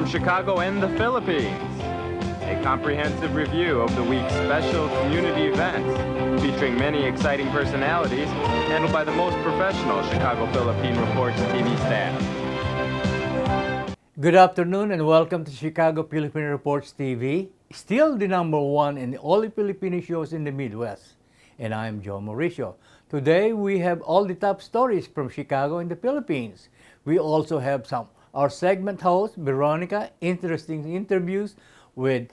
from Chicago and the Philippines. A comprehensive review of the week's special community events, featuring many exciting personalities, handled by the most professional Chicago Philippine Reports TV staff. Good afternoon and welcome to Chicago Philippine Reports TV, still the #1 in all the Filipino shows in the Midwest. And I'm Joe Mauricio. Today we have all the top stories from Chicago and the Philippines. We also have our segment host, Veronica, interesting interviews with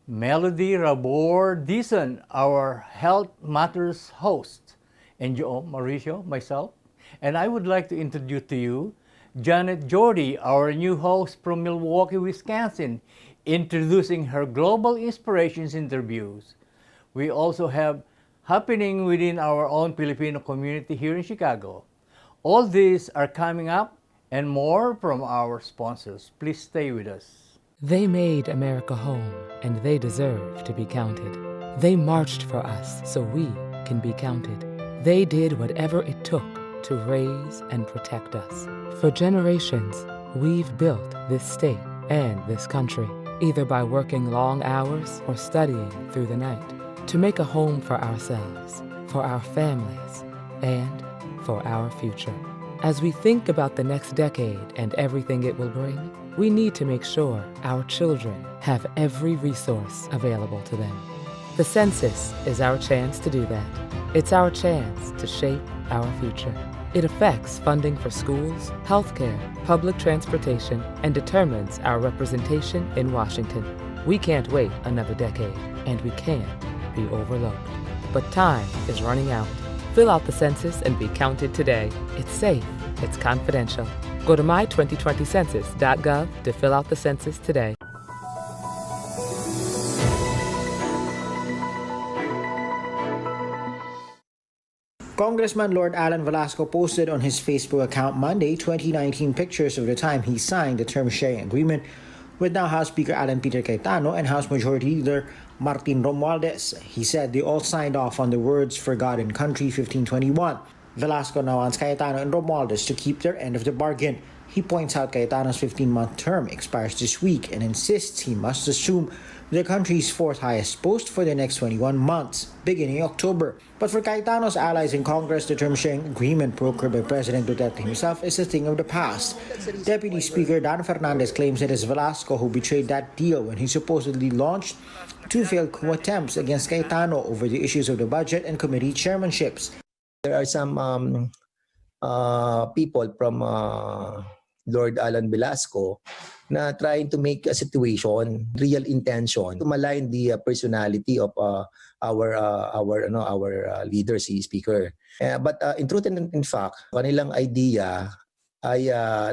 Melody Rabor Dizon, our Health Matters host, and Joe Mauricio, myself. And I would like to introduce to you Janet Jordy, our new host from Milwaukee, Wisconsin, introducing her Global Inspirations interviews. We also have happening within our own Filipino community here in Chicago. All these are coming up and more from our sponsors. Please stay with us. They made America home, and they deserve to be counted. They marched for us so we can be counted. They did whatever it took to raise and protect us. For generations, we've built this state and this country, either by working long hours or studying through the night, to make a home for ourselves, for our families, and for our future. As we think about the next decade and everything it will bring, we need to make sure our children have every resource available to them. The census is our chance to do that. It's our chance to shape our future. It affects funding for schools, healthcare, public transportation, and determines our representation in Washington. We can't wait another decade, and we can't be overlooked. But time is running out. Fill out the census and be counted today. It's safe. It's confidential. Go to my2020census.gov to fill out the census today. Congressman Lord Alan Velasco posted on his Facebook account Monday 2019 pictures of the time he signed the term sharing agreement with now House Speaker Alan Peter Cayetano and House Majority Leader Martin Romualdez. He said they all signed off on the words for God and Country 1521. Velasco now wants Cayetano and Romualdez to keep their end of the bargain. He points out Cayetano's 15-month term expires this week and insists he must assume the country's fourth highest post for the next 21 months, beginning October. But for Cayetano's allies in Congress, the term-sharing agreement brokered by President Duterte himself is a thing of the past. Deputy Speaker Dan Fernandez claims it is Velasco who betrayed that deal when he supposedly launched two failed coup attempts against Cayetano over the issues of the budget and committee chairmanships. There are some people from Lord Alan Velasco na trying to make a situation, real intention, to malign the personality of our leader, si Speaker. But in truth and in fact, kanilang idea ay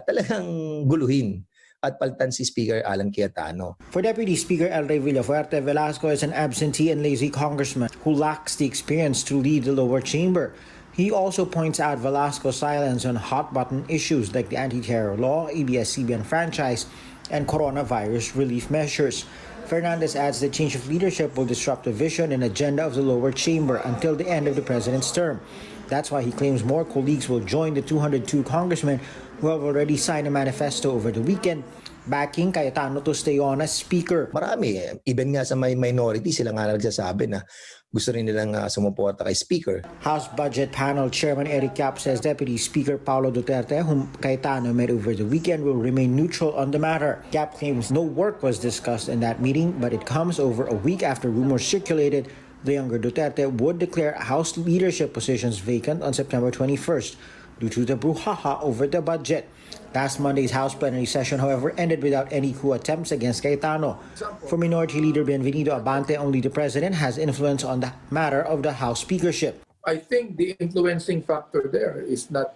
talagang guluhin at palitan si Speaker Alan Cayetano. For Deputy Speaker El Rey Villafuerte, Velasco is an absentee and lazy congressman who lacks the experience to lead the lower chamber. He also points out Velasco's silence on hot-button issues like the anti-terror law, ABS-CBN franchise, and coronavirus relief measures. Fernandez adds the change of leadership will disrupt the vision and agenda of the lower chamber until the end of the president's term. That's why he claims more colleagues will join the 202 congressmen who have already signed a manifesto over the weekend, backing Cayetano to stay on as Speaker. Marami, even nga sa may minority, sila nga nagsasabi na gusto rin nilang sumuporta kay Speaker. House Budget Panel Chairman Eric Yap says Deputy Speaker Paulo Duterte, whom Cayetano met over the weekend, will remain neutral on the matter. Yap claims no work was discussed in that meeting, but it comes over a week after rumors circulated the younger Duterte would declare House leadership positions vacant on September 21st due to the brouhaha over the budget. Last Monday's House plenary session, however, ended without any coup attempts against Cayetano. For Minority Leader Bienvenido Abante, only the President has influence on the matter of the House speakership. I think the influencing factor there is not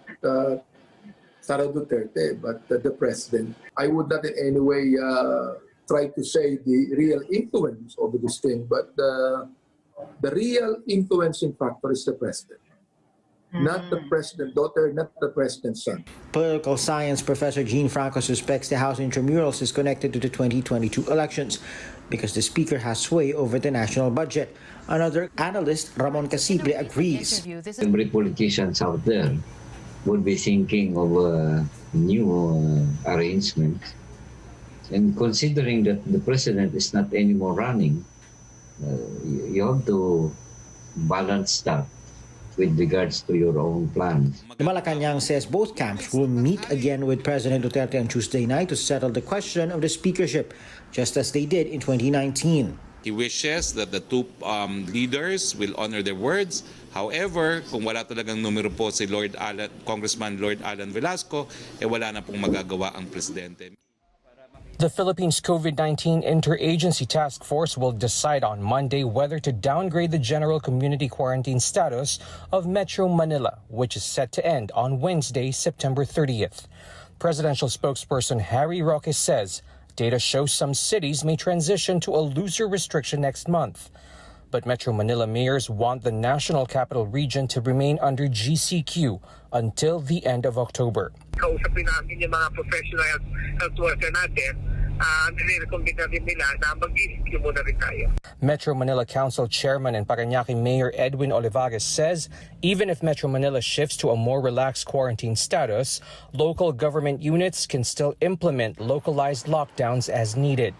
Sara Duterte, but the President. I would not in any way try to say the real influence of this thing, but the real influencing factor is the President. Not the President's daughter, not the President's son. Political science professor Gene Franco suspects the House intramurals is connected to the 2022 elections because the Speaker has sway over the national budget. Another analyst, Ramon Casible, agrees. Every politicians out there would be thinking of a new arrangement And considering that the president is not anymore running, you have to balance that with regards to your own plans. Malacanang says both camps will meet again with President Duterte on Tuesday night to settle the question of the speakership, just as they did in 2019. He wishes that the two leaders will honor their words. However, kung wala talagang numero po si Congressman Lord Alan Velasco, wala na pong magagawa ang presidente. The Philippines COVID-19 Interagency Task Force will decide on Monday whether to downgrade the general community quarantine status of Metro Manila, which is set to end on Wednesday, September 30th. Presidential spokesperson Harry Roque says data shows some cities may transition to a looser restriction next month. But Metro Manila mayors want the National Capital Region to remain under GCQ until the end of October. Kausapin namin yung mga professional health worker natin, nire-recommend natin nila na mag-GCQ muna rin tayo. Metro Manila Council Chairman and Parañaque Mayor Edwin Olivares says even if Metro Manila shifts to a more relaxed quarantine status, local government units can still implement localized lockdowns as needed.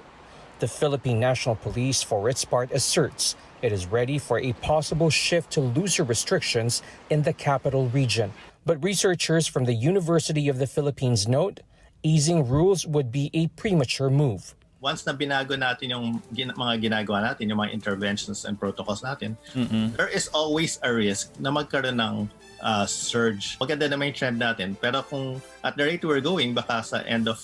The Philippine National Police, for its part, asserts it is ready for a possible shift to looser restrictions in the capital region. But researchers from the University of the Philippines note easing rules would be a premature move. Once na binago natin yung mga ginagawa natin, yung mga interventions and protocols natin, there is always a risk na magkaroon ng surge. Maganda naman yung trend natin. Pero kung at the rate we're going, baka sa end of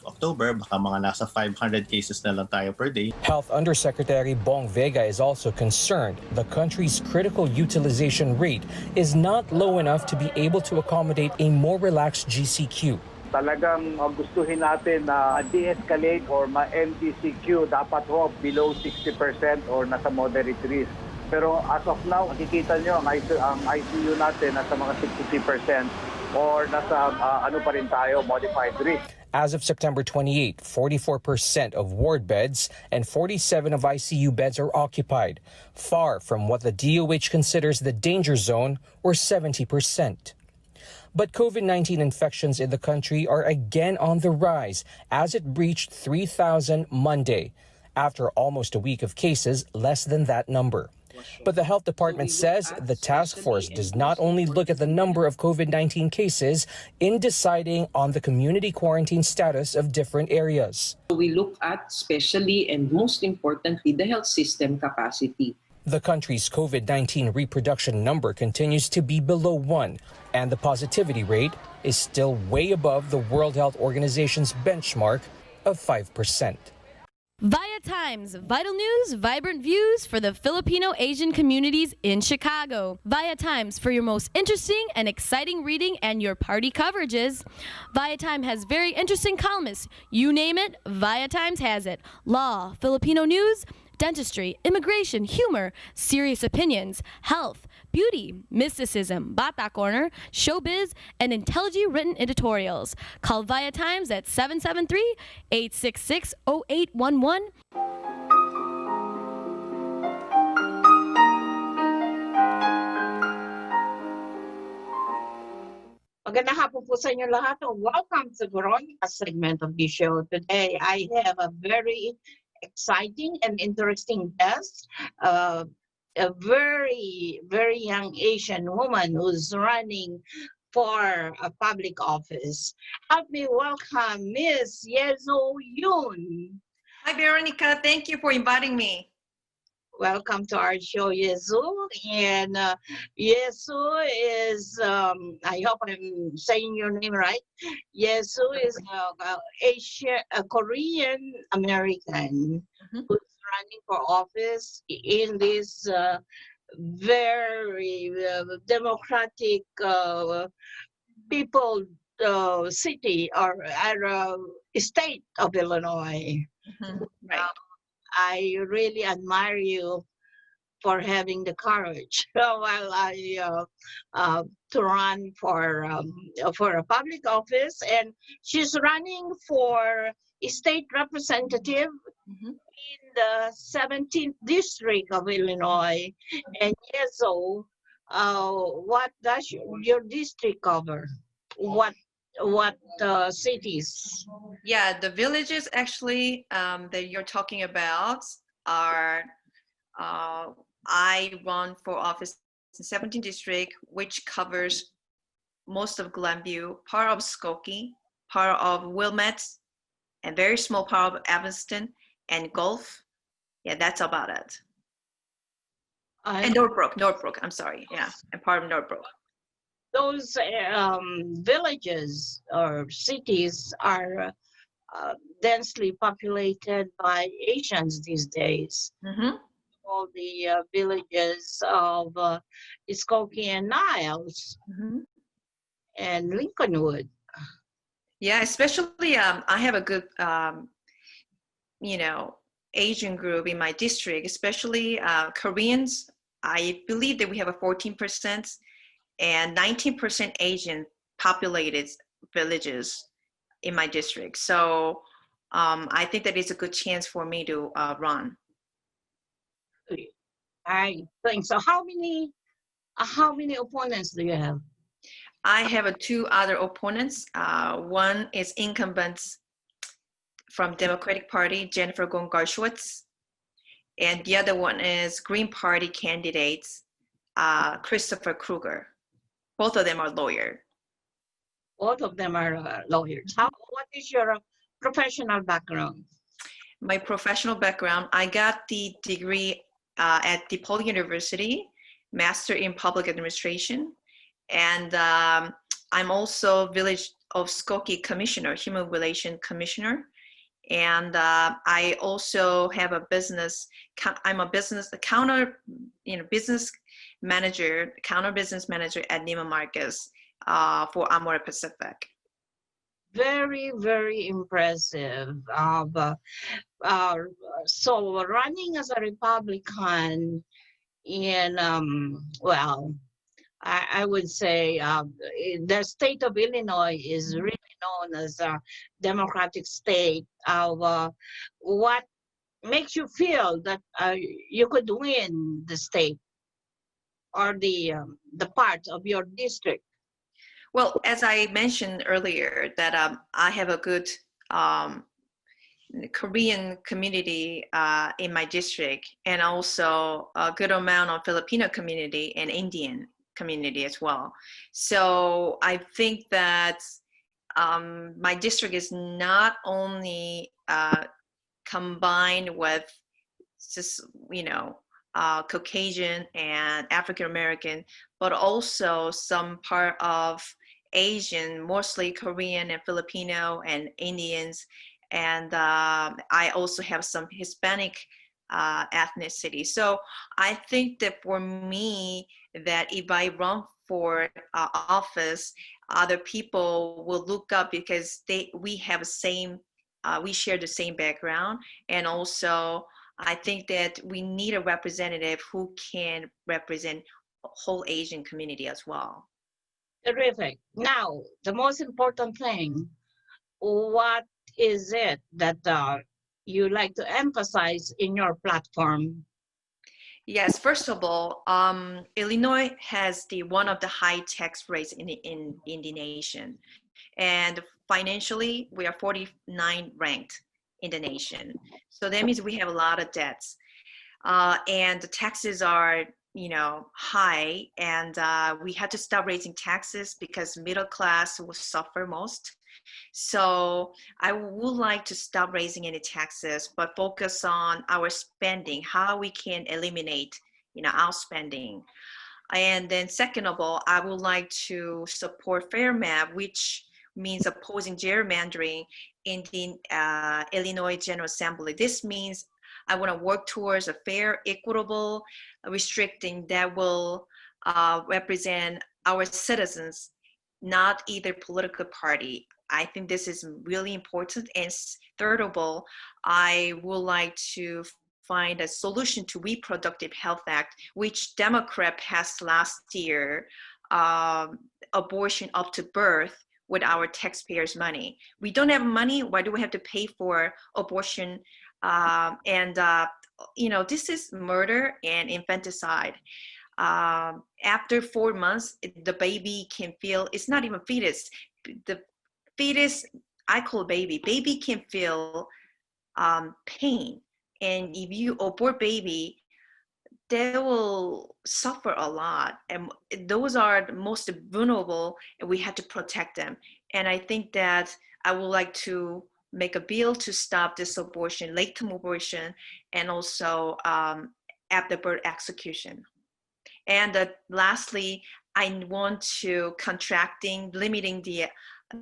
October, baka mga nasa 500 cases na lang tayo per day. Health Undersecretary Bong Vega is also concerned the country's critical utilization rate is not low enough to be able to accommodate a more relaxed GCQ. Talagang gustuhin natin na de-escalate or ma-MDCQ dapat ho below 60% or nasa moderate risk. Pero as of now, makikita nyo ang ICU natin nasa mga 63% or nasa pa rin tayo, modified risk. As of September 28, 44% of ward beds and 47 of ICU beds are occupied, far from what the DOH considers the danger zone, or 70%. But COVID-19 infections in the country are again on the rise as it breached 3,000 Monday, after almost a week of cases less than that number. But the health department says the task force does not only look at the number of COVID-19 cases in deciding on the community quarantine status of different areas. We look at especially and most importantly the health system capacity. The country's COVID-19 reproduction number continues to be below 1, and the positivity rate is still way above the World Health Organization's benchmark of 5%. Via Times, vital news, vibrant views for the Filipino Asian communities in Chicago. Via Times for your most interesting and exciting reading and your party coverages. Via Times has very interesting columnists. You name it, Via Times has it. Law, Filipino news, dentistry, immigration, humor, serious opinions, health, beauty, mysticism, Bata Corner, showbiz, and intelligently written editorials. Call Via Times at 773-866-0811. Magandang hapon po sa inyo lahat. Welcome to Veronica's segment of the show. Today, I have a very exciting and interesting guest, a very, very young Asian woman who's running for a public office. Help me welcome Miss Yezo Yoon. Hi, Veronica. Thank you for inviting me. Welcome to our show, Yezu. And Yezu is, I hope I'm saying your name right. Yezu is a Korean American who's running for office in this very democratic city or state of Illinois. Right. I really admire you for having the courage to run for a public office, and she's running for a state representative in the 17th district of Illinois. And yes, so what does your district cover? What what cities? Yeah, the villages actually that you're talking about are I run for office in 17th district, which covers most of Glenview, part of Skokie, part of Wilmette, and very small part of Evanston and Gulf. Yeah, that's about it. And Northbrook, I'm sorry. Yeah, and part of Northbrook. Those villages or cities are densely populated by Asians these days. Mm-hmm. All the villages of Skokie and Niles and Lincolnwood. Yeah, especially I have a good, Asian group in my district, especially Koreans. I believe that we have a 14% and 19% Asian populated villages in my district. So I think that it's a good chance for me to run. I think so. How many opponents do you have? I have two other opponents. One is incumbent from Democratic Party, Jennifer Gongarshwitz, and the other one is Green Party candidates, Christopher Kruger. Both of them are lawyers. Both of them are lawyers. What is your professional background? My professional background, I got the degree at DePaul University, Master in Public Administration, and I'm also Village of Skokie Commissioner, Human Relations Commissioner, and I also have a business. I'm a business business manager, counter business manager at Neiman Marcus for Amore Pacific. Very, very impressive. So running as a Republican in, I would say the state of Illinois is really known as a democratic state. What makes you feel that you could win the state or the part of your district? Well, as I mentioned earlier, that I have a good Korean community in my district, and also a good amount of Filipino community and Indian community as well. So I think that my district is not only combined with just, Caucasian and African American, but also some part of Asian, mostly Korean and Filipino and Indians. And I also have some Hispanic ethnicity. So I think that for me, that if I run for office, other people will look up because we have we share the same background, and also I think that we need a representative who can represent whole Asian community as well. Terrific. Now, the most important thing, what is it that you like to emphasize in your platform? Yes, first of all, Illinois has one of the high tax rates in the nation, and financially we are 49 ranked in the nation. So that means we have a lot of debts, and the taxes are high, and we had to stop raising taxes because middle class will suffer most. So I would like to stop raising any taxes, but focus on our spending, how we can eliminate our spending. And then second of all, I would like to support fair map, which means opposing gerrymandering in the Illinois General Assembly. This means I want to work towards a fair, equitable restricting that will represent our citizens, not either political party. I think this is really important. And third of all, I would like to find a solution to Reproductive Health Act, which Democrat passed last year, abortion up to birth with our taxpayers' money. We don't have money. Why do we have to pay for abortion? This is murder and infanticide. After 4 months, the baby can feel, it's not even fetus. The fetus, I call baby can feel pain. And if you abort baby, they will suffer a lot. And those are the most vulnerable, and we have to protect them. And I think that I would like to make a bill to stop this abortion, late-term abortion, and also after birth execution. And lastly, I want to limiting the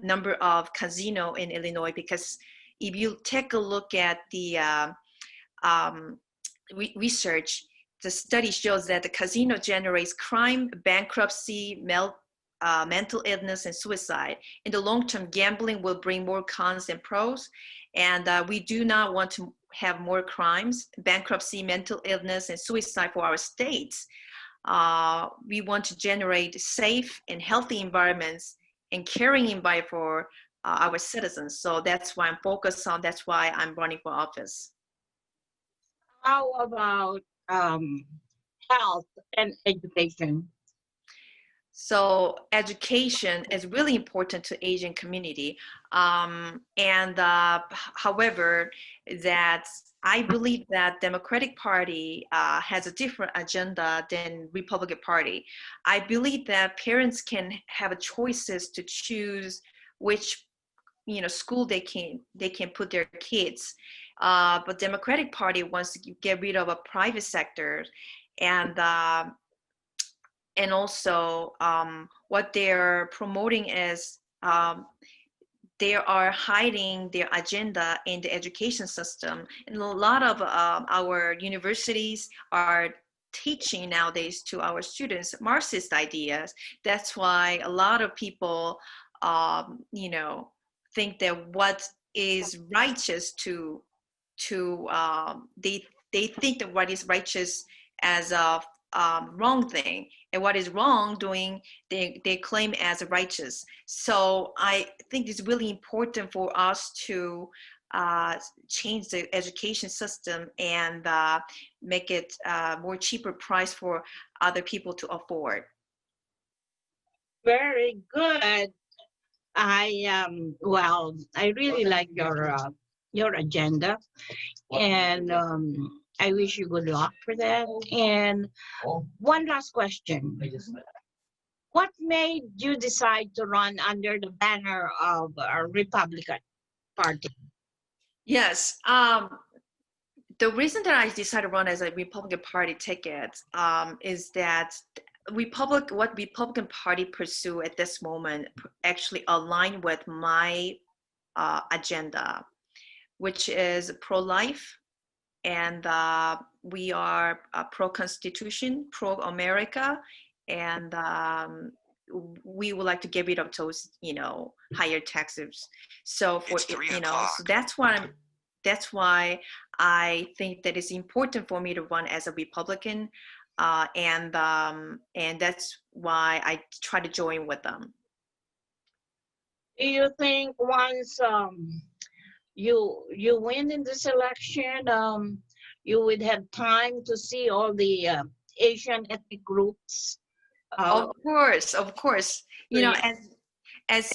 number of casino in Illinois, because if you take a look at the research, the study shows that the casino generates crime, bankruptcy, mental illness, and suicide. In the long term, gambling will bring more cons than pros, and we do not want to have more crimes, bankruptcy, mental illness, and suicide for our states. We want to generate safe and healthy environments and caring environment for our citizens. So that's why I'm focused on, that's why I'm running for office. How about health and education? So education is really important to Asian community. However, that I believe that Democratic Party has a different agenda than Republican Party. I believe that parents can have choices to choose which school they can put their kids. But Democratic Party wants to get rid of a private sector, and also what they're promoting is they are hiding their agenda in the education system. And a lot of our universities are teaching nowadays to our students Marxist ideas. That's why a lot of people, think that what is righteous they think that what is righteous as a wrong thing, and what is wrong doing they claim as righteous. So I think it's really important for us to change the education system and make it more cheaper price for other people to afford. Very good. I really like your agenda, and I wish you good luck for that. And one last question: what made you decide to run under the banner of a Republican Party? Yes. The reason that I decided to run as a Republican Party ticket is that what Republican Party pursue at this moment actually align with my agenda, which is pro-life, and we are pro-Constitution, pro-America, and we would like to get rid of those, higher taxes. So so that's why I think that it's important for me to run as a Republican, and that's why I try to join with them. Do you think once you win in this election, you would have time to see all the Asian ethnic groups? Of course. As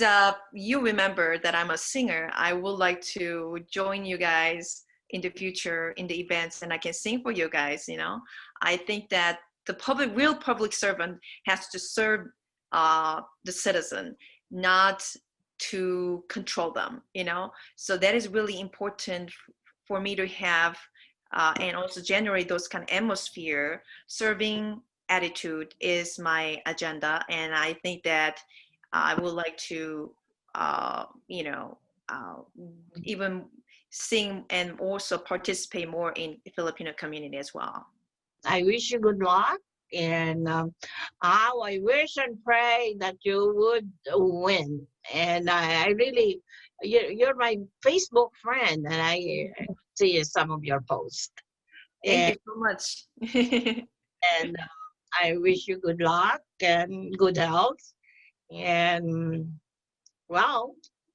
you remember that I'm a singer, I would like to join you guys in the future in the events, and I can sing for you guys. I think that the real public servant has to serve the citizen, not to control them. So that is really important for me to have, and also generate those kind of atmosphere. Serving attitude is my agenda, and I think that I would like to, even sing and also participate more in the Filipino community as well. I wish you good luck, and I wish and pray that you would win. And I really, you're my Facebook friend, and I see some of your posts. Thank you so much. And I wish you good luck and good health. And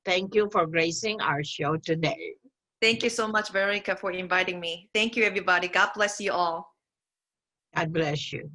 thank you for gracing our show today. Thank you so much, Veronica, for inviting me. Thank you, everybody. God bless you all. God bless you.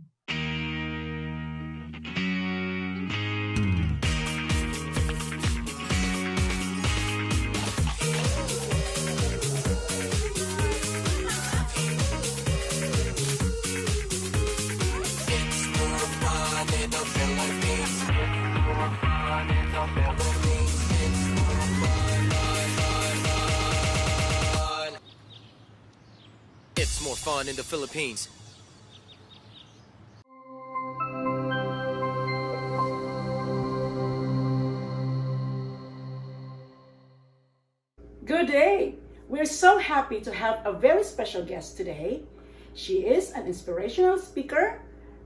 gets more fun in the Philippines. Good day. We're so happy to have a very special guest today. She is an inspirational speaker,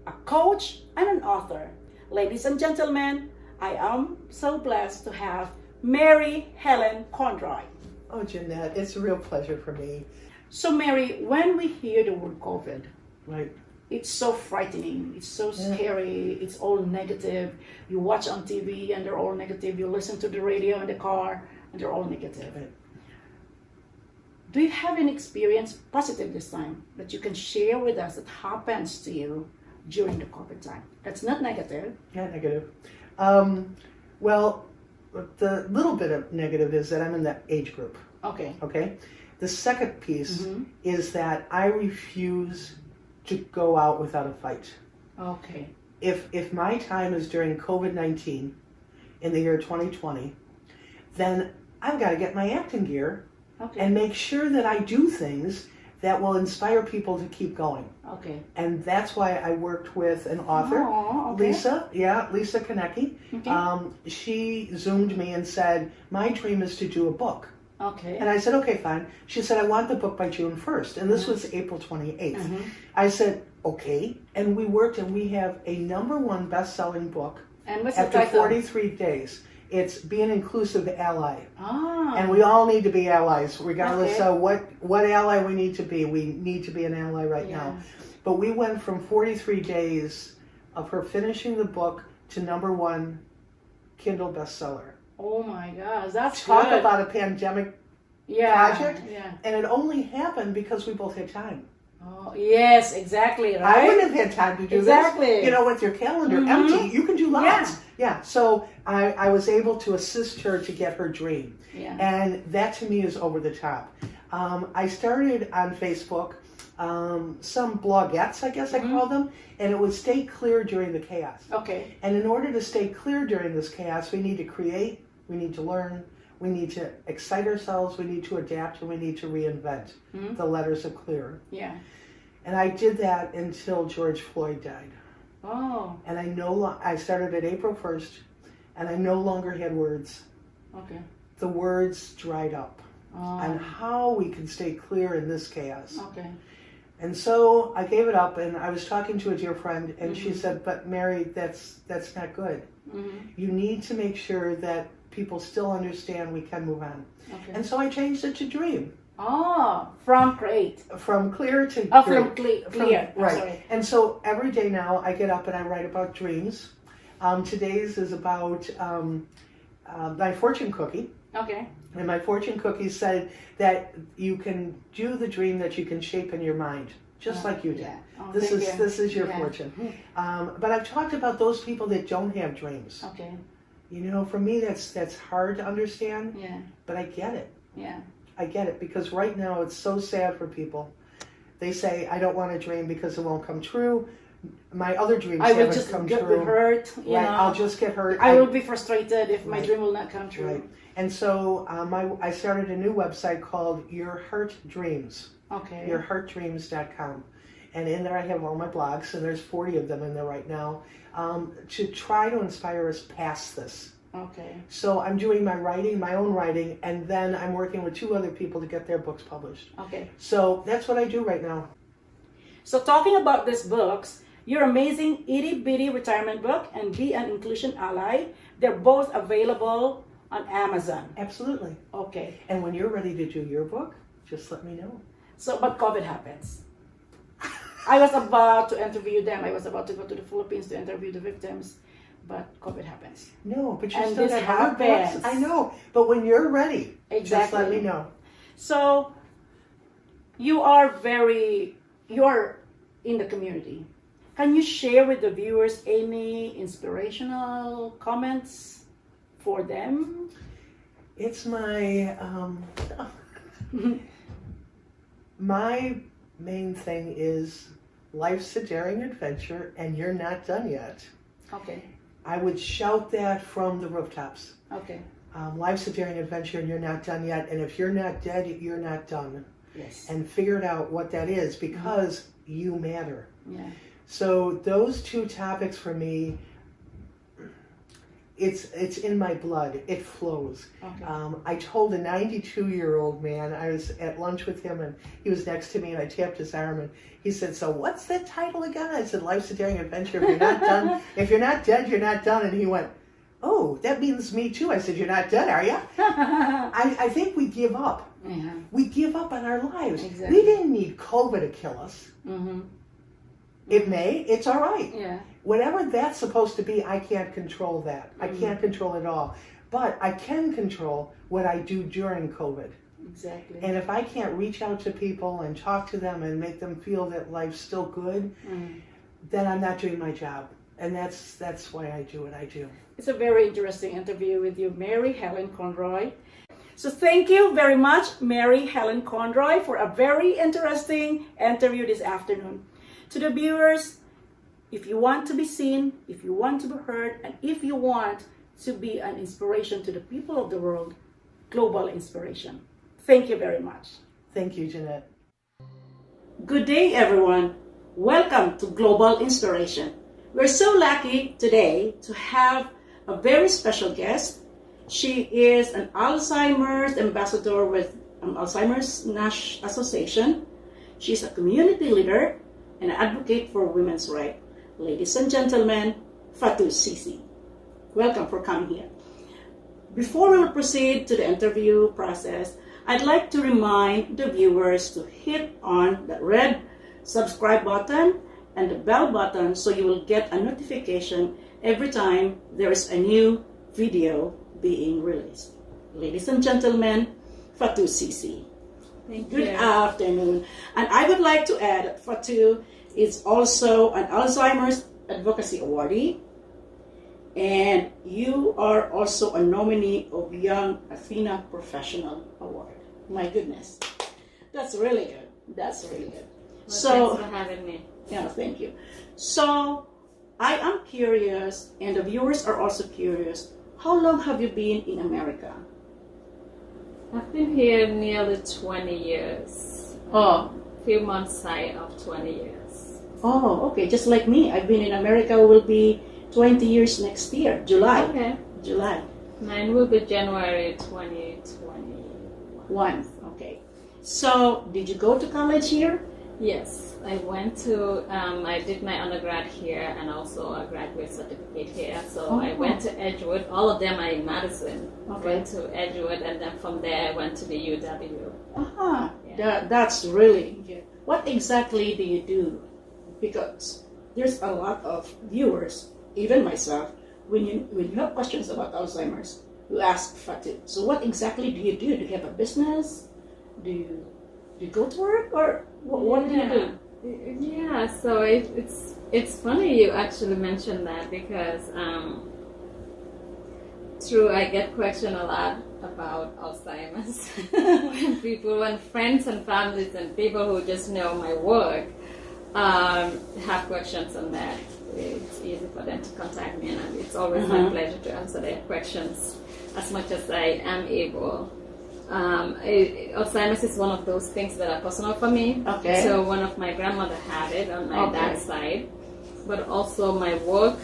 a coach, and an author. Ladies and gentlemen, I am so blessed to have Mary Helen Conroy. Oh, Jeanette, it's a real pleasure for me. So, Mary, when we hear the word COVID, right, it's so frightening, it's so scary, it's all negative. You watch on TV and they're all negative. You listen to the radio in the car and they're all negative. Right. Do you have any experience, positive this time, that you can share with us that happens to you during the COVID time? That's not negative. Yeah, negative. Well, the little bit of negative is that I'm in that age group. Okay. Okay. The second piece is that I refuse to go out without a fight. Okay. If my time is during COVID-19 in the year 2020, then I've got to get my acting gear and make sure that I do things that will inspire people to keep going. Okay. And that's why I worked with an author, Lisa Konecki. Okay. She Zoomed me and said, my dream is to do a book. Okay. And I said, okay, fine. She said, I want the book by June 1st. And this was April 28th. I said, okay. And we worked, and we have a #1 best-selling book And what's the after title? 43 days. It's Be an Inclusive Ally. Ah. And we all need to be allies, regardless of what ally we need to be. We need to be an ally right now. But we went from 43 days of her finishing the book to #1 Kindle bestseller. Oh my gosh, that's Talk good. about a pandemic project. Yeah. And it only happened because we both had time. Oh, yes, exactly, right? I wouldn't have had time to do Exactly. this. You know, with your calendar empty, you can do lots. Yeah. So I was able to assist her to get her dream. Yeah. And that to me is over the top. I started on Facebook, some blogettes, I guess I call them, and it was stay clear during the chaos. Okay. And in order to stay clear during this chaos, we need to create, we need to learn, we need to excite ourselves, we need to adapt, and we need to reinvent the letters of clear. Yeah. And I did that until George Floyd died. Oh. And I started at April 1st, and I no longer had words. Okay. The words dried up on how we can stay clear in this chaos. Okay. And so I gave it up, and I was talking to a dear friend, and she said, but Mary, that's not good. You need to make sure that people still understand we can move on. Okay. And so I changed it to dream. Oh, from create. From clear to from great. clear. Right. Sorry. And so every day now I get up and I write about dreams. Today's is about my fortune cookie. Okay. And my fortune cookie said that you can do the dream that you can shape in your mind, just like you did. Yeah. Oh, This thank you. is your Yeah. fortune. But I've talked about those people that don't have dreams. Okay. You know, for me that's hard to understand. Yeah. But I get it. Yeah. I get it, because right now it's so sad for people. They say, I don't want to dream because it won't come true. My other dreams I will haven't just come get true. hurt. You Right, know. I'll just get hurt. I will be frustrated if my Right. dream will not come true. Right. And so I started a new website called Your Heart Dreams. Okay. YourHeartDreams.com. And in there I have all my blogs, and there's 40 of them in there right now, to try to inspire us past this. Okay. So I'm doing my writing, my own writing, and then I'm working with 2 other people to get their books published. Okay. So that's what I do right now. So talking about these books, your amazing Itty Bitty Retirement Book and Be an Inclusion Ally, they're both available on Amazon. Absolutely. Okay. And when you're ready to do your book, just let me know. So, but COVID happens. I was about to interview them. I was about to go to the Philippines to interview the victims, but COVID happens. No, but you And still this got your books. happens. I know, but when you're ready, just let Exactly. me know. So, you are in the community. Can you share with the viewers any inspirational comments for them? It's my my main thing is life's a daring adventure, and you're not done yet. Okay. I would shout that from the rooftops. Okay. Life's a daring adventure, and you're not done yet. And if you're not dead, you're not done. and figured out what that is because you matter. Yeah. So those two topics for me, it's in my blood. It flows. Okay. I told a 92-year-old man, I was at lunch with him and he was next to me and I tapped his arm and he said, "So what's that title again?" I said, "Life's a Daring Adventure. If you're not done, if you're not dead, you're not done." And he went, "Oh, that means me too." I said, "You're not done, are you?" I think we give up. Yeah. We give up on our lives. Exactly. We didn't need COVID to kill us. Mm-hmm. It may. It's all right. Yeah. Whatever that's supposed to be, I can't control that. I can't control it all. But I can control what I do during COVID. Exactly. And if I can't reach out to people and talk to them and make them feel that life's still good, then I'm not doing my job. And that's why I do what I do. It's a very interesting interview with you, Mary Helen Conroy. So thank you very much, Mary Helen Conroy, for a very interesting interview this afternoon. To the viewers, if you want to be seen, if you want to be heard, and if you want to be an inspiration to the people of the world, global inspiration. Thank you very much. Thank you, Jeanette. Good day, everyone. Welcome to Global Inspiration. We're so lucky today to have a very special guest. She is an Alzheimer's ambassador with Alzheimer's Nash Association. She's a community leader and an advocate for women's rights. Ladies and gentlemen, Fatou Sisi. Welcome for coming here. Before we proceed to the interview process, I'd like to remind the viewers to hit on the red subscribe button and the bell button so you will get a notification every time there is a new video being released. Ladies and gentlemen, Fatou Sisi. Good afternoon. And I would like to add that Fatou is also an Alzheimer's Advocacy Awardee, and you are also a nominee of Young Athena Professional Award. My goodness, that's really good. That's really good. Well, thanks for having me. Yeah, thank you. So I am curious, and the viewers are also curious. How long have you been in America? I've been here nearly 20 years. Oh. A few months shy of 20 years. Oh, okay. Just like me. I've been in America will be 20 years next year, July. Okay. July. Mine will be January 2021. Okay. So, did you go to college here? Yes. I went to, I did my undergrad here and also a graduate certificate here. So I went to Edgewood. All of them are in Madison. Okay. Went to Edgewood and then from there I went to the UW. Aha. That's really good. What exactly do you do? Because there's a lot of viewers, even myself, when you have questions about Alzheimer's, you ask Fatou. So what exactly do you do? Do you have a business? Do you go to work or what do you do? Yeah, so it's funny you actually mentioned that because I get questioned a lot about Alzheimer's. when friends and families and people who just know my work have questions on that. It's easy for them to contact me, and it's always my pleasure to answer their questions as much as I am able. Alzheimer's is one of those things that are personal for me. Okay. So one of my grandmother had it on my dad's side, but also my work,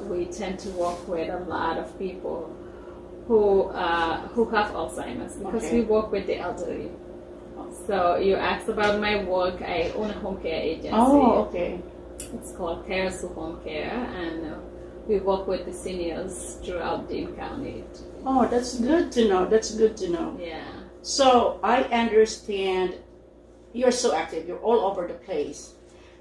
we tend to work with a lot of people who have Alzheimer's because we work with the elderly. So you asked about my work. I own a home care agency. Oh, okay. It's called Care to Home Care, and we work with the seniors throughout Dean County. Oh, that's good to know. That's good to know. Yeah. So I understand you're so active. You're all over the place.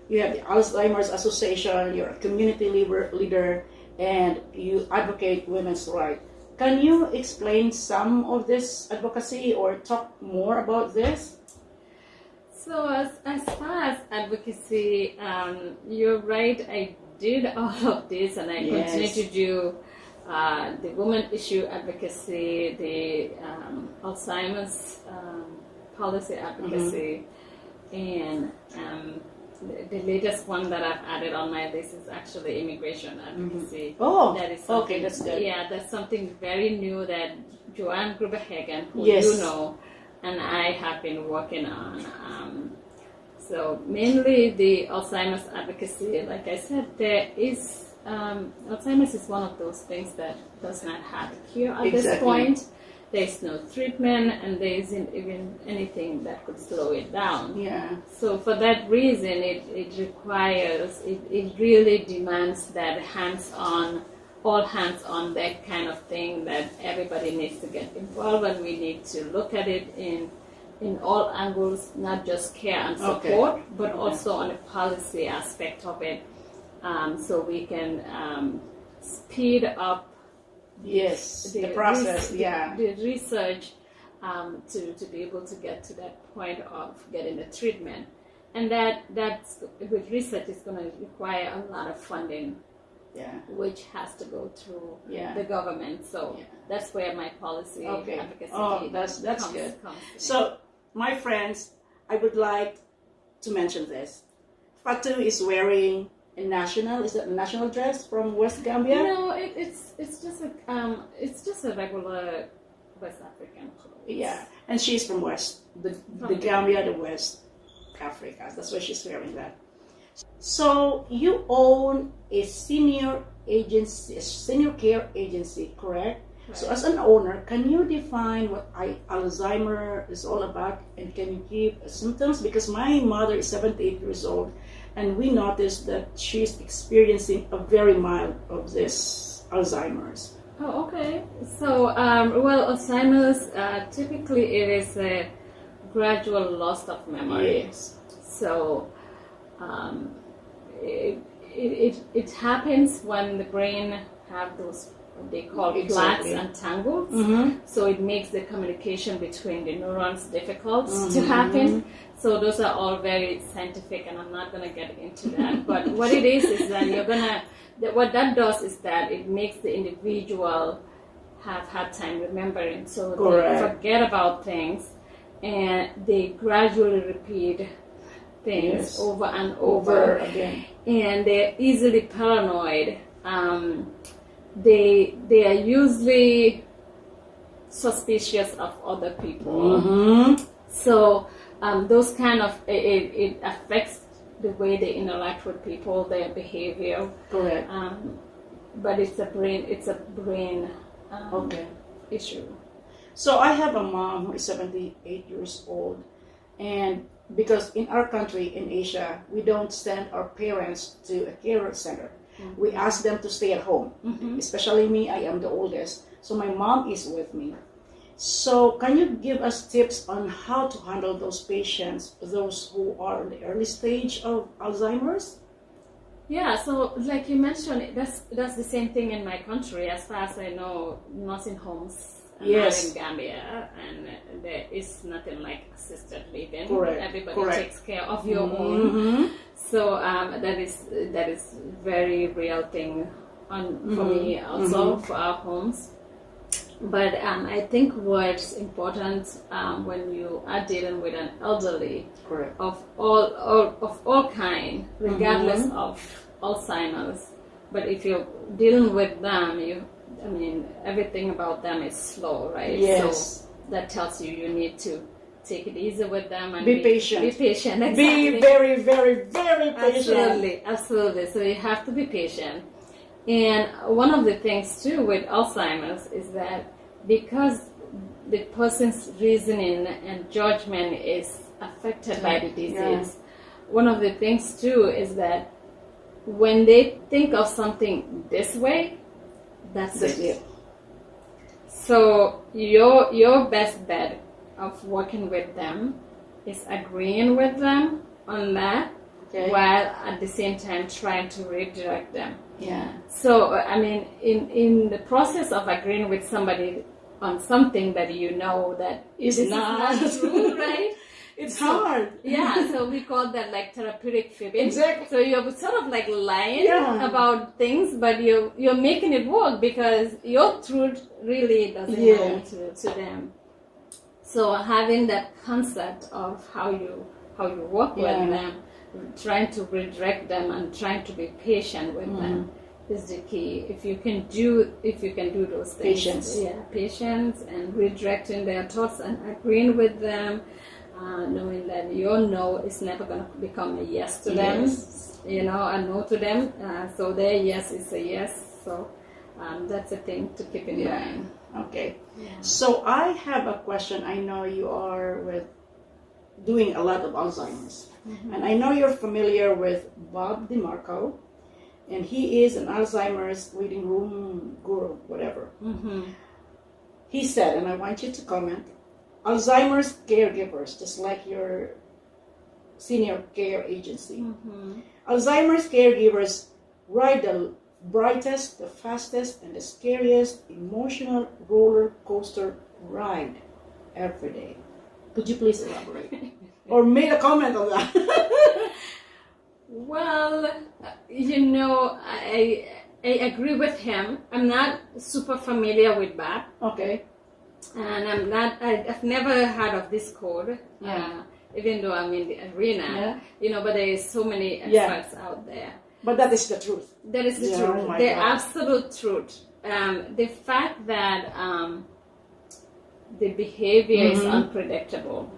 You have the Alzheimer's Association. You're a community leader, and you advocate women's rights. Can you explain some of this advocacy or talk more about this? So as far as advocacy, you're right. I did all of this, and I continue to do the women issue advocacy, the Alzheimer's policy advocacy, and the latest one that I've added on my list is actually immigration advocacy. Oh, that is that's good. Yeah, that's something very new that Joanne Gruber-Hagen, who Yes. you know, and I have been working on. So mainly the Alzheimer's advocacy. Like I said, there is Alzheimer's is one of those things that does not have a cure at this point. There is no treatment, and there isn't even anything that could slow it down. Yeah. So for that reason, it requires, it really demands that hands-on, all hands-on deck kind of thing, that everybody needs to get involved, and we need to look at it in all angles, not just care and support, but also on the policy aspect of it, so we can speed up the process, the research to be able to get to that point of getting the treatment. And that's with research is going to require a lot of funding, which has to go through the government. So that's where my policy advocacy that's comes, good. comes in. So, my friends, I would like to mention this. Fatu is wearing a national dress from West Gambia? No, it's just a regular West African clothes. Yeah, and she's from West, the Gambia, the West Africa. That's why she's wearing that. So you own a senior care agency, correct? So as an owner, can you define what Alzheimer is all about, and can you give symptoms? Because my mother is 78 years old, and we noticed that she's experiencing a very mild of this Alzheimer's. Oh, okay. So, well, Alzheimer's, typically it is a gradual loss of memory. Yes. So, it happens when the brain have those what they call plaques and tangles. So it makes the communication between the neurons difficult to happen. So those are all very scientific, and I'm not going to get into that. But what it is that what that does is that it makes the individual have hard time remembering. So they forget about things, and they gradually repeat things over and over again. And they're easily paranoid. They are usually suspicious of other people. So those kind of it affects the way they interact with people, their behavior. Correct. But it's a brain issue. So I have a mom who is 78 years old, and because in our country, in Asia, we don't send our parents to a care center. We ask them to stay at home. Especially me, I am the oldest. So my mom is with me. So can you give us tips on how to handle those patients, those who are in the early stage of Alzheimer's? Yeah, so like you mentioned, that's the same thing in my country. As far as I know, nursing homes are not in Gambia, and there is nothing like assisted living. Correct. Everybody takes care of your own. So that is very real thing for me also for our homes. But I think what's important when you are dealing with an elderly of all kind, regardless of Alzheimer's, but if you're dealing with them, everything about them is slow, right? Yes. So that tells you need to take it easy with them and be patient. Be patient, exactly. Be very, very, very patient. Absolutely. So you have to be patient. And one of the things too with Alzheimer's is that because the person's reasoning and judgment is affected by the disease, one of the things too is that when they think of something this way, that's it. So your best bet of working with them is agreeing with them on that, while at the same time trying to redirect them. Yeah. So in the process of agreeing with somebody on something that you know that is not true, right? It's hard. Yeah, so we call that like therapeutic fibbing. Exactly. So you're sort of like lying about things, but you're making it work because your truth really doesn't matter to them. So having that concept of how you work with them, trying to redirect them and trying to be patient with them is the key. If you can do those things, Patience. yeah, patience and redirecting their thoughts and agreeing with them, knowing that your no is never going to become a yes to them, you know, a no to them. So their yes is a yes. So that's a thing to keep in mind. Okay. So I have a question. I know you are doing a lot of Alzheimer's, and I know you're familiar with Bob DeMarco, and he is an Alzheimer's waiting room guru, whatever. He said, and I want you to comment, Alzheimer's caregivers, just like your senior care agency, Alzheimer's caregivers ride the brightest, the fastest, and the scariest emotional roller coaster ride every day. Could you please elaborate? Or make a comment on that? Well, you know, I agree with him. I'm not super familiar with that. Okay. And I've never heard of this code, even though I'm in the arena, you know, but there is so many experts out there. But that is the truth. That is the truth. Oh The absolute truth. The fact that the behavior is unpredictable.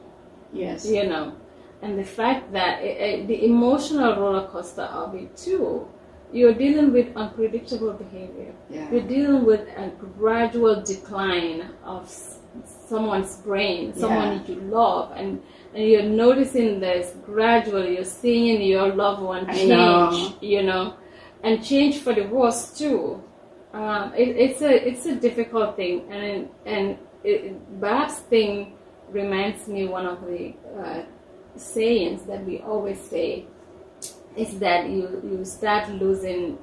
Yes. You know, and the fact that the emotional roller coaster of it too, you're dealing with unpredictable behavior. You're dealing with a gradual decline of someone's brain, someone you love, and you're noticing this gradually. You're seeing your loved one change, you know, and change for the worse too. It's a difficult thing, and Bab's thing reminds me one of the sayings that we always say is that you start losing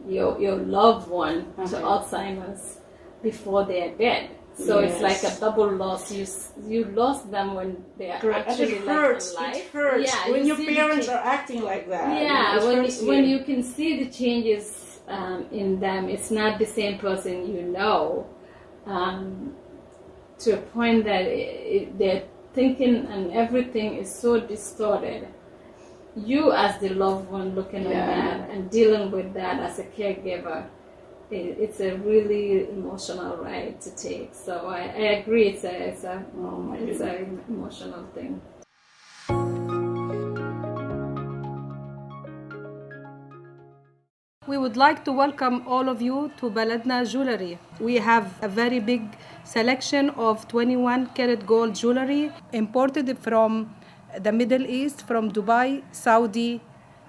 your loved one to Alzheimer's before they are dead. So it's like a double loss. You lost them when they are actually it hurts. alive. It hurts when your parents are acting like that. Yeah, when you can see the changes in them, it's not the same person you know. To a point that their thinking and everything is so distorted. You as the loved one looking at that and dealing with that as a caregiver, it's a really emotional ride to take. So I agree, it's an emotional thing. We would like to welcome all of you to Baladna Jewelry. We have a very big selection of 21 karat gold jewelry imported from the Middle East, from Dubai, Saudi,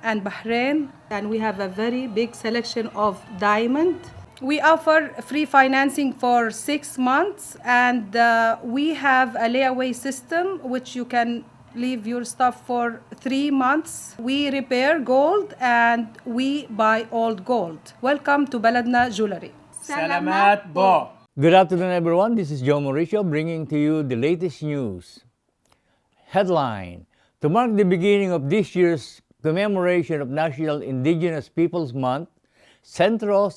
and Bahrain. And we have a very big selection of diamond. We offer free financing for 6 months, and we have a layaway system which you can leave your stuff for 3 months. We repair gold and we buy old gold. Welcome to Baladna Jewelry. Salamat po! Good afternoon, everyone. This is Joe Mauricio bringing to you the latest news. Headline: to mark the beginning of this year's commemoration of National Indigenous Peoples Month, Centro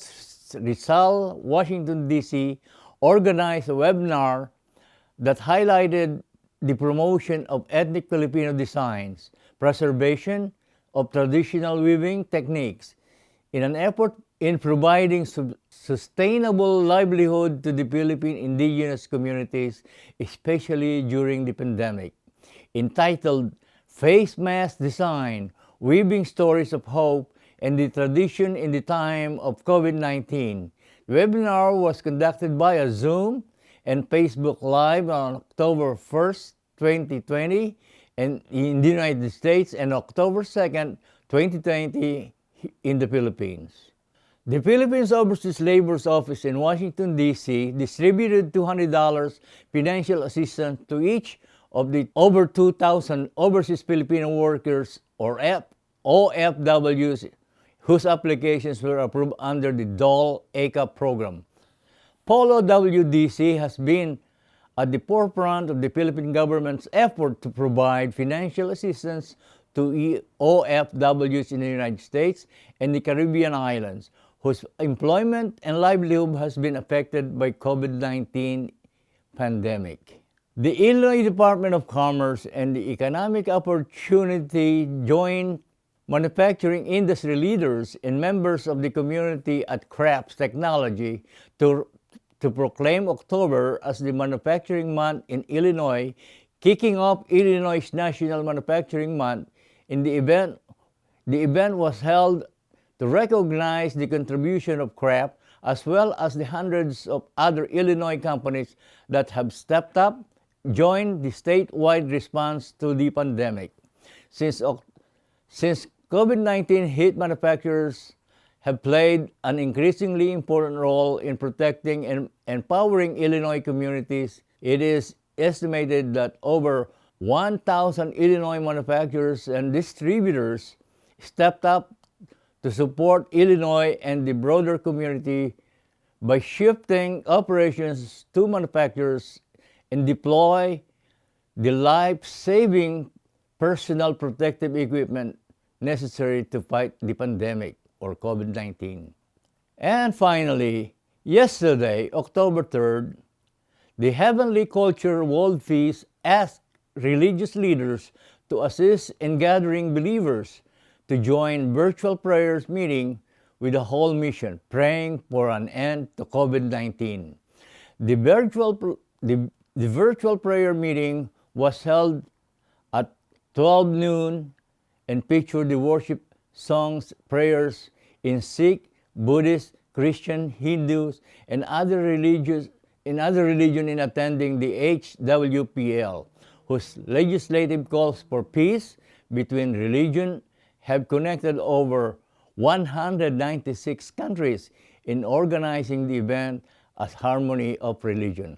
Rizal, Washington, D.C. organized a webinar that highlighted the promotion of ethnic Filipino designs, preservation of traditional weaving techniques, in an effort in providing sustainable livelihood to the Philippine indigenous communities, especially during the pandemic. Entitled Face Mask Design, Weaving Stories of Hope and the Tradition in the Time of COVID-19. The webinar was conducted via Zoom and Facebook Live on October 1st, 2020 and in the United States, and October 2nd, 2020 in the Philippines. The Philippines Overseas Labor's Office in Washington, D.C. distributed $200 financial assistance to each of the over 2,000 overseas Filipino workers, or OFWs, whose applications were approved under the DOL-ACA program. Polo WDC has been at the forefront of the Philippine government's effort to provide financial assistance to OFWs in the United States and the Caribbean islands, whose employment and livelihood has been affected by COVID-19 pandemic. The Illinois Department of Commerce and the Economic Opportunity Joint manufacturing industry leaders and members of the community at Cprtv Technology to proclaim October as the Manufacturing Month in Illinois, kicking off Illinois' National Manufacturing Month. In the event was held to recognize the contribution of Cprtv as well as the hundreds of other Illinois companies that have stepped up, joined the statewide response to the pandemic. Since COVID-19 hit, manufacturers have played an increasingly important role in protecting and empowering Illinois communities. It is estimated that over 1,000 Illinois manufacturers and distributors stepped up to support Illinois and the broader community by shifting operations to manufacturers and deploy the life-saving personal protective equipment necessary to fight the pandemic or COVID-19. And finally, yesterday, October 3rd, the Heavenly Culture World Feast asked religious leaders to assist in gathering believers to join virtual prayers meeting with the whole mission, praying for an end to COVID-19. The virtual prayer meeting was held at 12 noon and featured the worship songs, prayers in Sikh, Buddhist, Christian, Hindus, and other religions in attending the HWPL, whose legislative calls for peace between religion have connected over 196 countries in organizing the event as Harmony of Religion.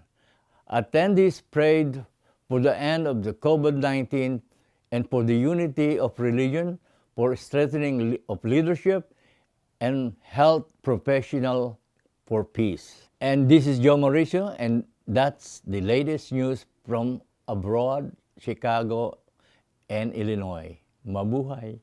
Attendees prayed for the end of the COVID-19 and for the unity of religion, for strengthening of leadership, and health professional for peace. And this is Joe Mauricio, and that's the latest news from abroad, Chicago, and Illinois. Mabuhay!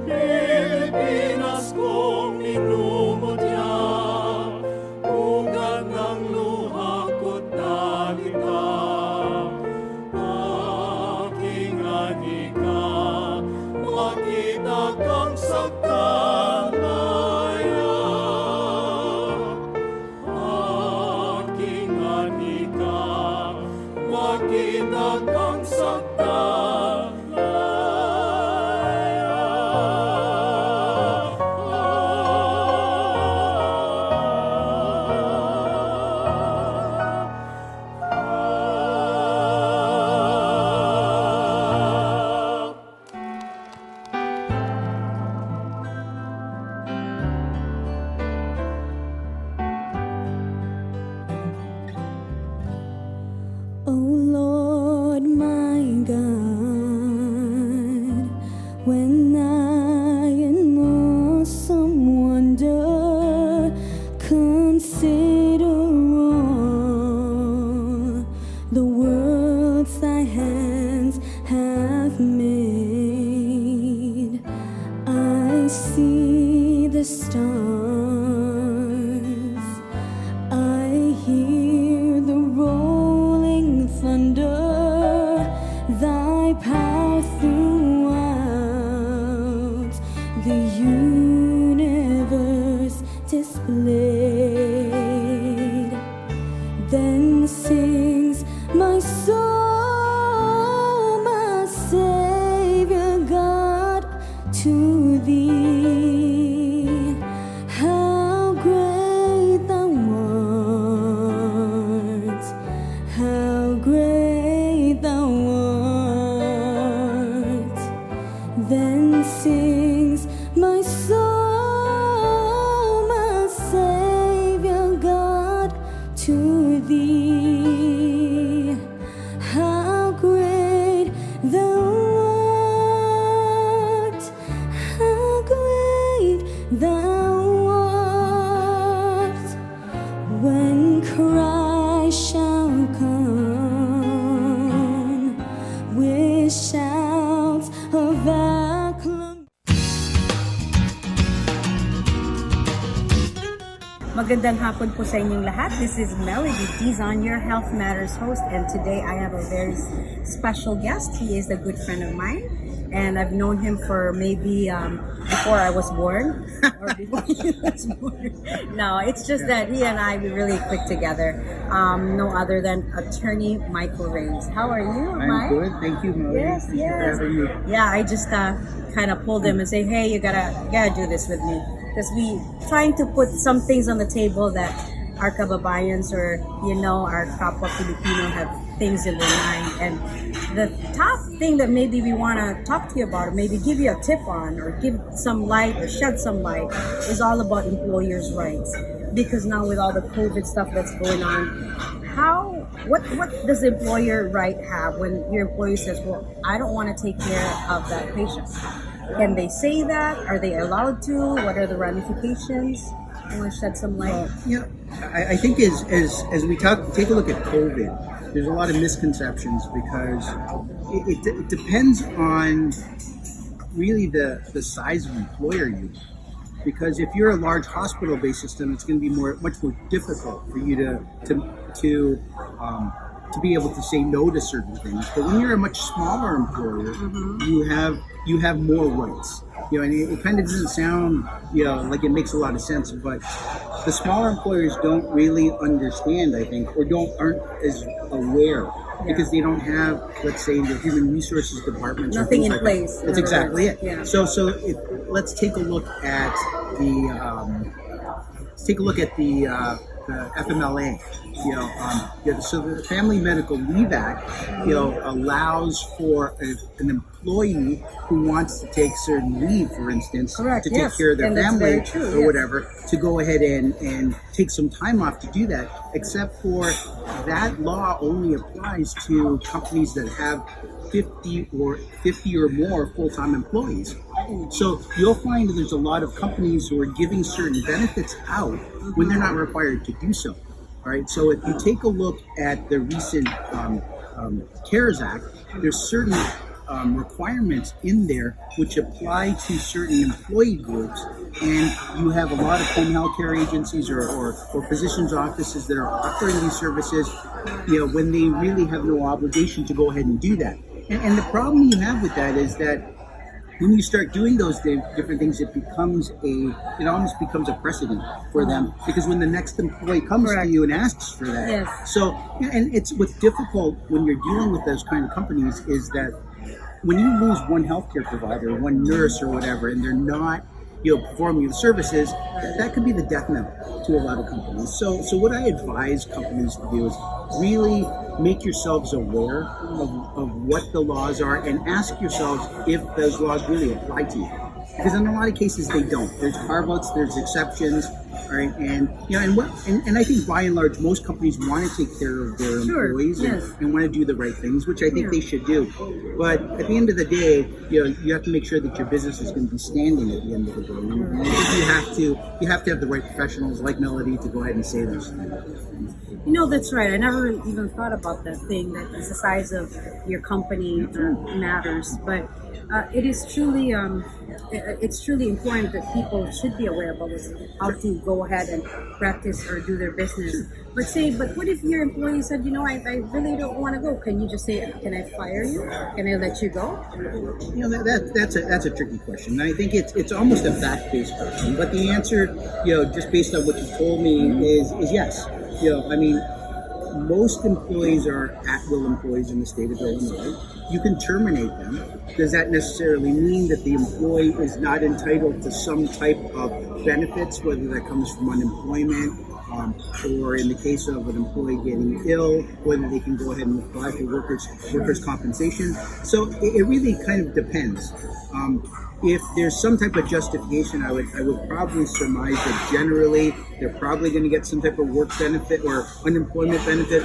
Pilipinas kong minumutya, ugat ng luha ko't dalita. Aking anika, makita kang saktan laya. Aking anika, makita kang saktan Oh Lord my God, when I in awesome wonder consider all the worlds thy hands have made, I see the stars, I hear the rolling thunder, thy power throughout the universe displayed. Then sings my soul, my Savior God, to thee. How great thou art, how great thou art. Then sings my soul, my Savior God, to thee. when Christ shall come with shouts of acclamation. Magandang hapon po sa inyong lahat. This is Melody D's on your Health Matters host, and today I have a very special guest. He is a good friend of mine, and I've known him for maybe before I was born or before he was born. No, it's just that he and I we really click together. No other than attorney Michael Reyes. How are you, Mike? I'm good, thank you, Melody. Yes, Thank you for yes. having me. Yeah, I just kind of pulled him and say, hey, you gotta do this with me. Because we trying to put some things on the table that our kababayans or, our kapwa Filipino have things in their mind. And the top thing that maybe we want to talk to you about, or maybe give you a tip on, or give some light or shed some light, is all about employers' rights. Because now with all the COVID stuff that's going on, what does the employer right have when your employee says, well, I don't want to take care of that patient? Can they say that? Are they allowed to? What are the ramifications? I want to shed some light. I think as we take a look at COVID, there's a lot of misconceptions because it depends on really the size of employer you are. Because if you're a large hospital-based system, it's going to be much more difficult for you to be able to say no to certain things. But when you're a much smaller employer, you have more rights. And it kind of doesn't sound like it makes a lot of sense, but the smaller employers don't really understand, I think, or aren't as aware. Because they don't have, let's say, the human resources departments. Nothing in like place. That's exactly it. Yeah. So let's take a look at the FMLA. So the Family Medical Leave Act, allows for an employee who wants to take certain leave, for instance, to take care of their family or whatever, to go ahead and take some time off to do that. Except for that law only applies to companies that have 50 or more full-time employees. So you'll find that there's a lot of companies who are giving certain benefits out when they're not required to do so. All right. So if you take a look at the recent CARES Act, there's certain requirements in there which apply to certain employee groups, and you have a lot of home health care agencies or physicians' offices that are offering these services, when they really have no obligation to go ahead and do that. And the problem you have with that is that when you start doing those different things, it almost becomes a precedent for them, because when the next employee comes to you and asks for that. So, and it's what's difficult when you're dealing with those kind of companies is that when you lose one healthcare provider, one nurse or whatever, and they're not performing the services, that could be the death knell to a lot of companies. So what I advise companies to do is really make yourselves aware of what the laws are and ask yourselves if those laws really apply to you. Because in a lot of cases they don't. There's carve-outs, there's exceptions, right? And I think by and large most companies want to take care of their employees and want to do the right things, which I think they should do. But at the end of the day, you have to make sure that your business is going to be standing at the end of the day. And I think you have to have the right professionals like Melody to go ahead and say those things. That's right. I never even thought about that thing, that the size of your company matters. But it is truly important that people should be aware about this, how to go ahead and practice or do their business. But what if your employee said, I really don't want to go? Can you just say, can I fire you? Can I let you go? That's a tricky question. I think it's almost a fact-based question, but the answer, just based on what you told me, is yes. Most employees are at-will employees in the state of Illinois. You can terminate them. Does that necessarily mean that the employee is not entitled to some type of benefits, whether that comes from unemployment, or in the case of an employee getting ill, whether they can go ahead and apply for workers' compensation? So it really kind of depends. If there's some type of justification, I would probably surmise that generally they're probably going to get some type of work benefit or unemployment benefit.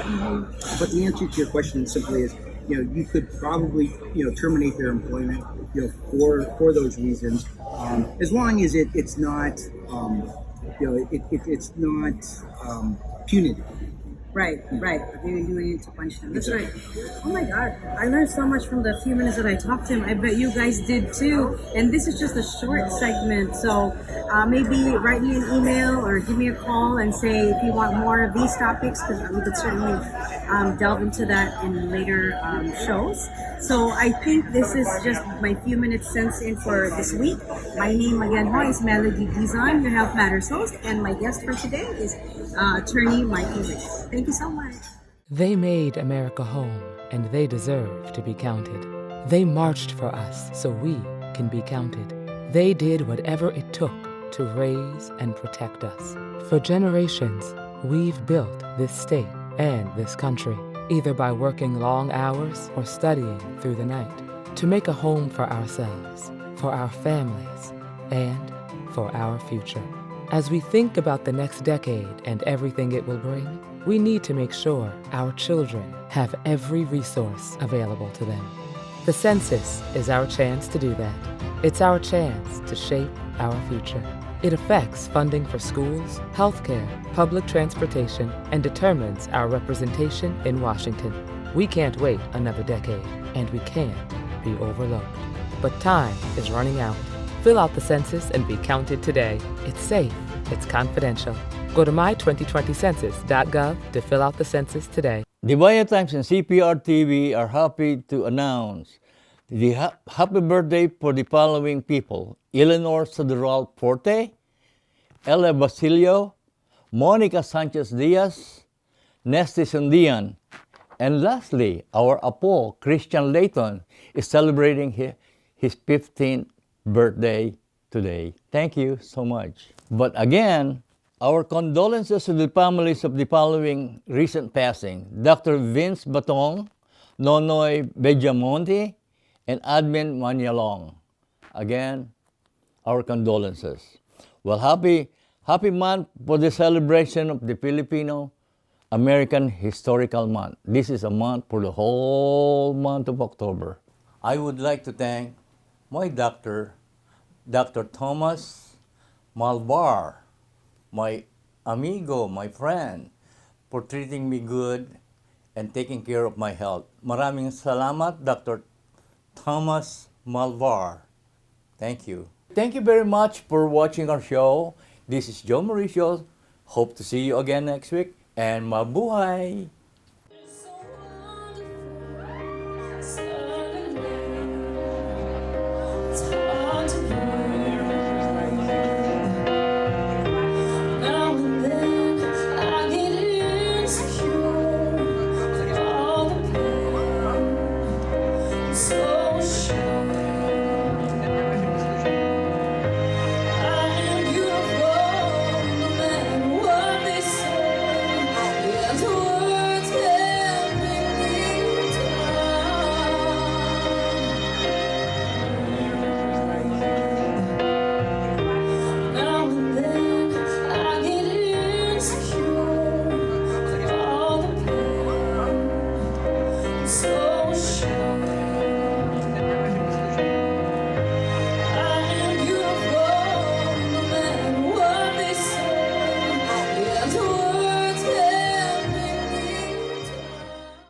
But the answer to your question simply is, you could probably terminate their employment for those reasons, as long as it's not it's not punitive. Right. You need to punch them. That's right. Oh my God. I learned so much from the few minutes that I talked to him. I bet you guys did too. And this is just a short segment. So maybe write me an email or give me a call and say if you want more of these topics, because we could certainly delve into that in later shows. So I think this is just my few minutes sense in for this week. My name again is Melody Dizon, your Health Matters host, and my guest for today is attorney Mike English. Thank you so much. They made America home, and they deserve to be counted. They marched for us so we can be counted. They did whatever it took to raise and protect us. For generations, we've built this state and this country, either by working long hours or studying through the night, to make a home for ourselves, for our families, and for our future. As we think about the next decade and everything it will bring, we need to make sure our children have every resource available to them. The census is our chance to do that. It's our chance to shape our future. It affects funding for schools, healthcare, public transportation, and determines our representation in Washington. We can't wait another decade, and we can't be overlooked. But time is running out. Fill out the census and be counted today. It's safe. It's confidential. Go to my2020census.gov to fill out the census today. The Vaya Times and Cprtv are happy to announce the happy birthday for the following people: Eleanor Soderal Porte, Ella Basilio, Monica Sanchez Diaz, Nesty Sundian, and lastly, our Apo, Christian Layton, is celebrating his 15th birthday today. Thank you so much. But again, our condolences to the families of the following recent passing: Dr. Vince Batong, Nonoy Bejamonte, and Admin Manyalong. Again, our condolences. Well, happy month for the celebration of the Filipino American Historical Month. This is a month for the whole month of October. I would like to thank my doctor, Dr. Thomas Malvar, my amigo, my friend, for treating me good and taking care of my health. Maraming salamat, Dr. Thomas Malvar. Thank you. Thank you very much for watching our show. This is Joe Mauricio. Hope to see you again next week. And mabuhay!